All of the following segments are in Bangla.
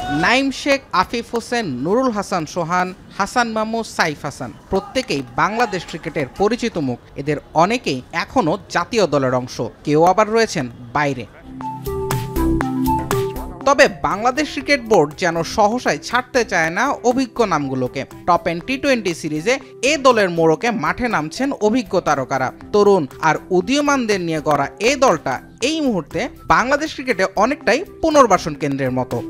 নাইম শেখ, আফিফ হোসেন, নুরুল হাসান সোহান, হাসান মামু, সাইফ হাসান প্রত্যেকেই বাংলাদেশ ক্রিকেটের পরিচিত মুখ। এদের অনেকেই এখনও জাতীয় দলের অংশ, কেউ আবার রয়েছেন বাইরে। তবে বাংলাদেশ ক্রিকেট বোর্ড যেন সহসায় ছাড়তে চায় না অভিজ্ঞ নামগুলোকে। টপ এন্ড টি-20 সিরিজে এ দলের মোড়কে মাঠে নামছেন অভিজ্ঞ তারকারা। তরুণ আর উদীয়মানদের নিয়ে গড়া এই দলটা এই মুহূর্তে বাংলাদেশ ক্রিকেটে অনেকটাই পুনর্বাসন কেন্দ্রের মতো।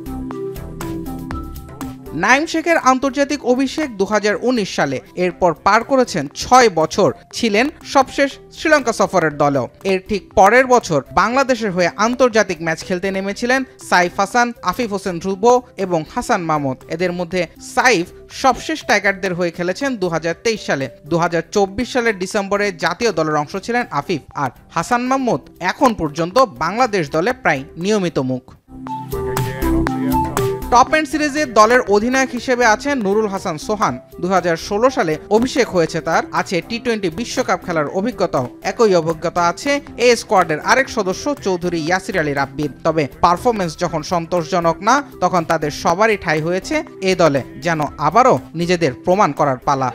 নাইম শেখের আন্তর্জাতিক অভিষেক 2019 সালে, এরপর পার করেছেন 6 বছর, ছিলেন সবশেষ শ্রীলঙ্কা সফরের দলেও। এর ঠিক পরের বছর বাংলাদেশের হয়ে আন্তর্জাতিক ম্যাচ খেলতে নেমেছিলেন সাইফ হাসান, আফিফ হোসেন ধ্রুব এবং হাসান মাহমুদ। এদের মধ্যে সাইফ সবশেষ টাইগারদের হয়ে খেলেছেন 2023 সালে। 2024 সালের ডিসেম্বরে জাতীয় দলের অংশ ছিলেন আফিফ, আর হাসান মাহমুদ এখন পর্যন্ত বাংলাদেশ দলে প্রায় নিয়মিত মুখ। টপ এন্ড সিরিজে দলের অধিনায়ক হিসেবে আছেন নুরুল হাসান সোহান। 2016 সালে অভিষেক হয়েছে তার, আছে টি-20 বিশ্বকাপ খেলার অভিজ্ঞতাও। একই অভিজ্ঞতা আছে এ স্কোয়াডের আরেক সদস্য চৌধুরী ইয়াসির আলী রাব্বির। তবে পারফরমেন্স যখন সন্তোষজনক না, তখন তাদের সবারই ঠাঁই হয়েছে এ দলে, যেন আবারও নিজেদের প্রমাণ করার পালা।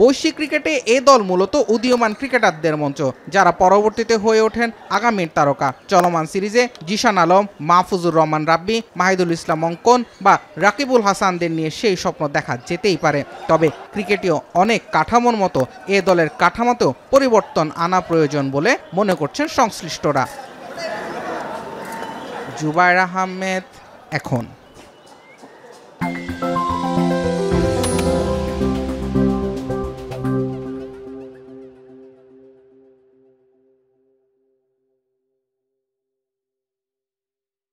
বৈশ্বিক ক্রিকেটে এ দল মূলত উদীয়মান ক্রিকেটারদের মঞ্চ, যারা পরবর্তীতে হয়ে ওঠেন আগামীর তারকা। চলমান সিরিজে জিশান আলম, মাহফুজুর রহমান রাব্বি, মাহিদুল ইসলাম অঙ্কন বা রাকিবুল হাসানদের নিয়ে সেই স্বপ্ন দেখা যেতেই পারে। তবে ক্রিকেটীয় অনেক কাঠামোর মতো এ দলের কাঠামোতেও পরিবর্তন আনা প্রয়োজন বলে মনে করছেন সংশ্লিষ্টরা। জুবায়ের আহমেদ, এখন।